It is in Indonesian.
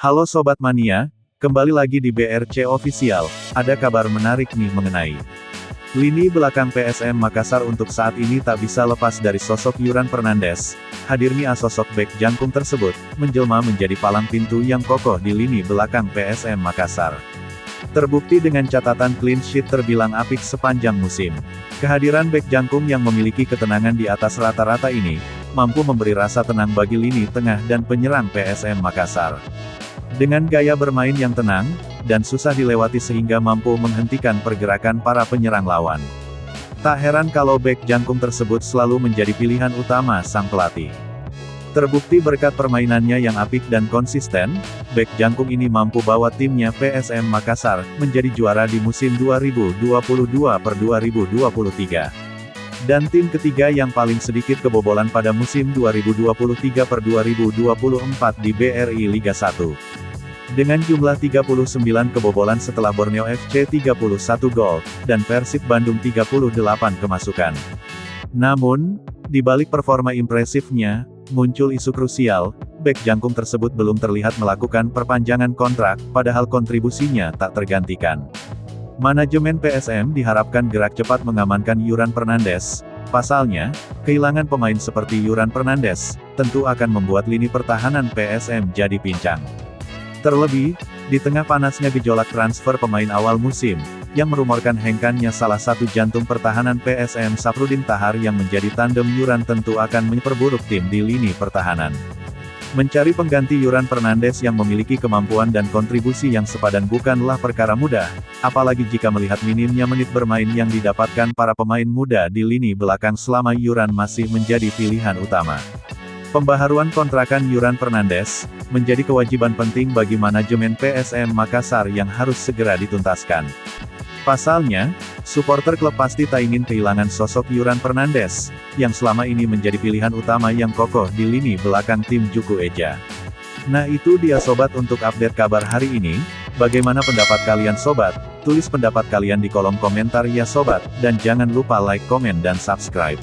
Halo Sobat Mania, kembali lagi di BRC Official. Ada kabar menarik nih mengenai lini belakang PSM Makassar untuk saat ini tak bisa lepas dari sosok Yuran Fernandes. Hadirnya sosok bek jangkung tersebut, menjelma menjadi palang pintu yang kokoh di lini belakang PSM Makassar. Terbukti dengan catatan clean sheet terbilang apik sepanjang musim. Kehadiran bek jangkung yang memiliki ketenangan di atas rata-rata ini, mampu memberi rasa tenang bagi lini tengah dan penyerang PSM Makassar. Dengan gaya bermain yang tenang, dan susah dilewati sehingga mampu menghentikan pergerakan para penyerang lawan. Tak heran kalau bek jangkung tersebut selalu menjadi pilihan utama sang pelatih. Terbukti berkat permainannya yang apik dan konsisten, bek jangkung ini mampu bawa timnya PSM Makassar menjadi juara di musim 2022/2023. Dan tim ketiga yang paling sedikit kebobolan pada musim 2023/2024 di BRI Liga 1. Dengan jumlah 39 kebobolan setelah Borneo FC 31 gol, dan Persib Bandung 38 kemasukan. Namun, di balik performa impresifnya, muncul isu krusial, bek jangkung tersebut belum terlihat melakukan perpanjangan kontrak, padahal kontribusinya tak tergantikan. Manajemen PSM diharapkan gerak cepat mengamankan Yuran Fernandes. Pasalnya, kehilangan pemain seperti Yuran Fernandes, tentu akan membuat lini pertahanan PSM jadi pincang. Terlebih, di tengah panasnya gejolak transfer pemain awal musim, yang merumorkan hengkannya salah satu jantung pertahanan PSM Safrudin Tahar yang menjadi tandem Yuran tentu akan memperburuk tim di lini pertahanan. Mencari pengganti Yuran Fernandes yang memiliki kemampuan dan kontribusi yang sepadan bukanlah perkara mudah, apalagi jika melihat minimnya menit bermain yang didapatkan para pemain muda di lini belakang selama Yuran masih menjadi pilihan utama. Pembaharuan kontrakan Yuran Fernandes menjadi kewajiban penting bagi manajemen PSM Makassar yang harus segera dituntaskan. Pasalnya, supporter klub pasti tak ingin kehilangan sosok Yuran Fernandes, yang selama ini menjadi pilihan utama yang kokoh di lini belakang tim Juku Eja. Nah itu dia sobat untuk update kabar hari ini. Bagaimana pendapat kalian sobat? Tulis pendapat kalian di kolom komentar ya sobat, dan jangan lupa like, komen dan subscribe.